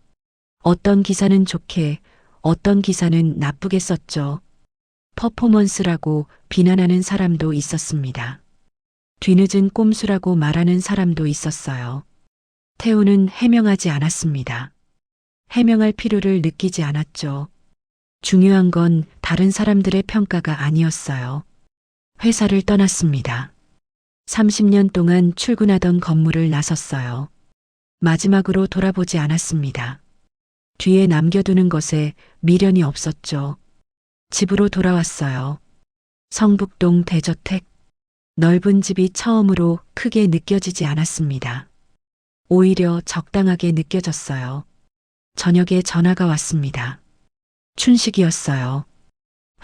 어떤 기사는 좋게, 어떤 기사는 나쁘게 썼죠. 퍼포먼스라고 비난하는 사람도 있었습니다. 뒤늦은 꼼수라고 말하는 사람도 있었어요. 태우는 해명하지 않았습니다. 해명할 필요를 느끼지 않았죠. 중요한 건 다른 사람들의 평가가 아니었어요. 회사를 떠났습니다. 30년 동안 출근하던 건물을 나섰어요. 마지막으로 돌아보지 않았습니다. 뒤에 남겨두는 것에 미련이 없었죠. 집으로 돌아왔어요. 성북동 대저택. 넓은 집이 처음으로 크게 느껴지지 않았습니다. 오히려 적당하게 느껴졌어요. 저녁에 전화가 왔습니다. 춘식이었어요.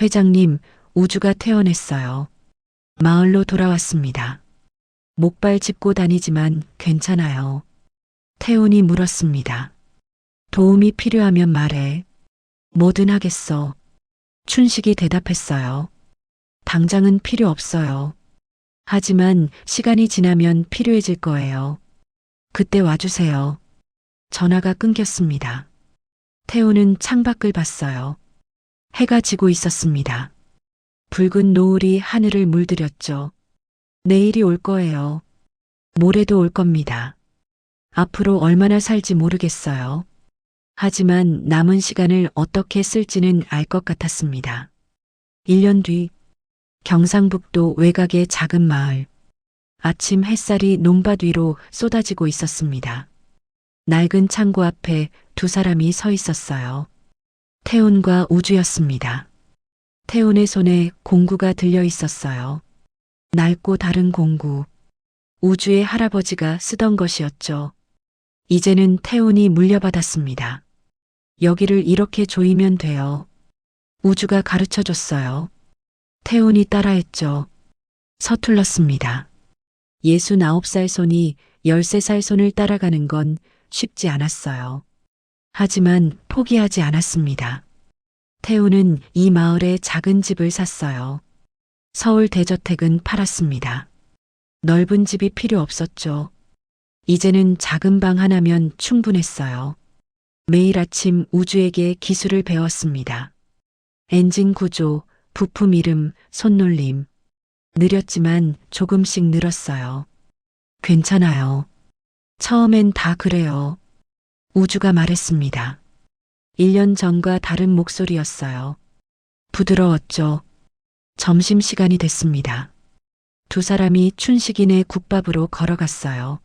회장님, 우주가 퇴원했어요. 마을로 돌아왔습니다. 목발 짚고 다니지만 괜찮아요. 태훈이 물었습니다. 도움이 필요하면 말해. 뭐든 하겠어. 춘식이 대답했어요. 당장은 필요 없어요. 하지만 시간이 지나면 필요해질 거예요. 그때 와주세요. 전화가 끊겼습니다. 태훈은 창밖을 봤어요. 해가 지고 있었습니다. 붉은 노을이 하늘을 물들였죠. 내일이 올 거예요. 모레도 올 겁니다. 앞으로 얼마나 살지 모르겠어요. 하지만 남은 시간을 어떻게 쓸지는 알 것 같았습니다. 1년 뒤 경상북도 외곽의 작은 마을. 아침 햇살이 논밭 위로 쏟아지고 있었습니다. 낡은 창고 앞에 두 사람이 서 있었어요. 태훈과 우주였습니다. 태훈의 손에 공구가 들려 있었어요. 낡고 다른 공구. 우주의 할아버지가 쓰던 것이었죠. 이제는 태훈이 물려받았습니다. 여기를 이렇게 조이면 돼요. 우주가 가르쳐 줬어요. 태훈이 따라했죠. 서툴렀습니다. 69살 손이 13살 손을 따라가는 건 쉽지 않았어요. 하지만 포기하지 않았습니다. 태훈은 이 마을에 작은 집을 샀어요. 서울 대저택은 팔았습니다. 넓은 집이 필요 없었죠. 이제는 작은 방 하나면 충분했어요. 매일 아침 우주에게 기술을 배웠습니다. 엔진 구조, 부품 이름, 손놀림. 느렸지만 조금씩 늘었어요. 괜찮아요. 처음엔 다 그래요. 우주가 말했습니다. 1년 전과 다른 목소리였어요. 부드러웠죠. 점심시간이 됐습니다. 두 사람이 춘식이네 국밥으로 걸어갔어요.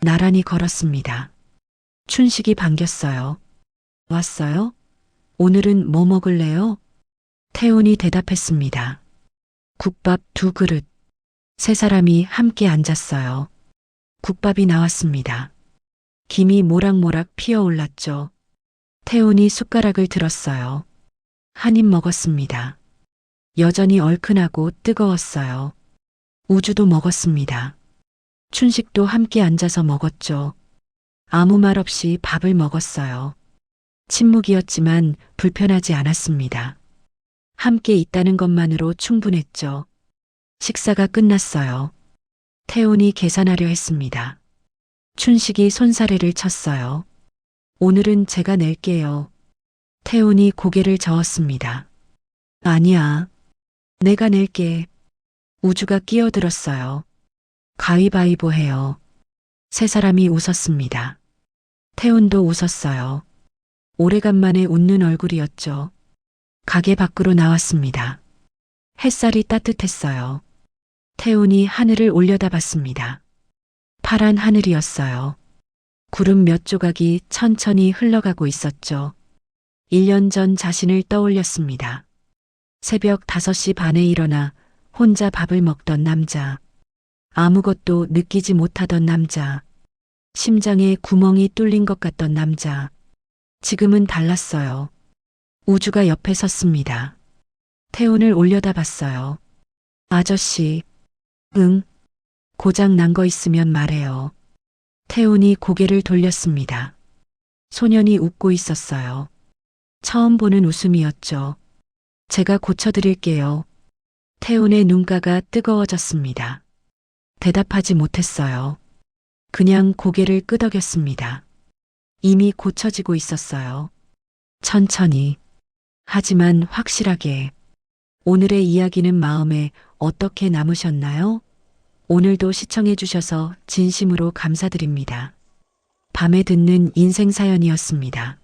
나란히 걸었습니다. 춘식이 반겼어요. 왔어요? 오늘은 뭐 먹을래요? 태훈이 대답했습니다. 국밥 2그릇. 세 사람이 함께 앉았어요. 국밥이 나왔습니다. 김이 모락모락 피어올랐죠. 태훈이 숟가락을 들었어요. 한 입 먹었습니다. 여전히 얼큰하고 뜨거웠어요. 우주도 먹었습니다. 춘식도 함께 앉아서 먹었죠. 아무 말 없이 밥을 먹었어요. 침묵이었지만 불편하지 않았습니다. 함께 있다는 것만으로 충분했죠. 식사가 끝났어요. 태훈이 계산하려 했습니다. 춘식이 손사래를 쳤어요. 오늘은 제가 낼게요. 태훈이 고개를 저었습니다. 아니야. 내가 낼게. 우주가 끼어들었어요. 가위바위보 해요. 세 사람이 웃었습니다. 태훈도 웃었어요. 오래간만에 웃는 얼굴이었죠. 가게 밖으로 나왔습니다. 햇살이 따뜻했어요. 태훈이 하늘을 올려다봤습니다. 파란 하늘이었어요. 구름 몇 조각이 천천히 흘러가고 있었죠. 1년 전 자신을 떠올렸습니다. 새벽 5시 반에 일어나 혼자 밥을 먹던 남자. 아무것도 느끼지 못하던 남자. 심장에 구멍이 뚫린 것 같던 남자. 지금은 달랐어요. 우주가 옆에 섰습니다. 태훈을 올려다봤어요. 아저씨. 응. 고장 난 거 있으면 말해요. 태훈이 고개를 돌렸습니다. 소년이 웃고 있었어요. 처음 보는 웃음이었죠. 제가 고쳐드릴게요. 태훈의 눈가가 뜨거워졌습니다. 대답하지 못했어요. 그냥 고개를 끄덕였습니다. 이미 고쳐지고 있었어요. 천천히. 하지만 확실하게. 오늘의 이야기는 마음에 어떻게 남으셨나요? 오늘도 시청해 주셔서 진심으로 감사드립니다. 밤에 듣는 인생 사연이었습니다.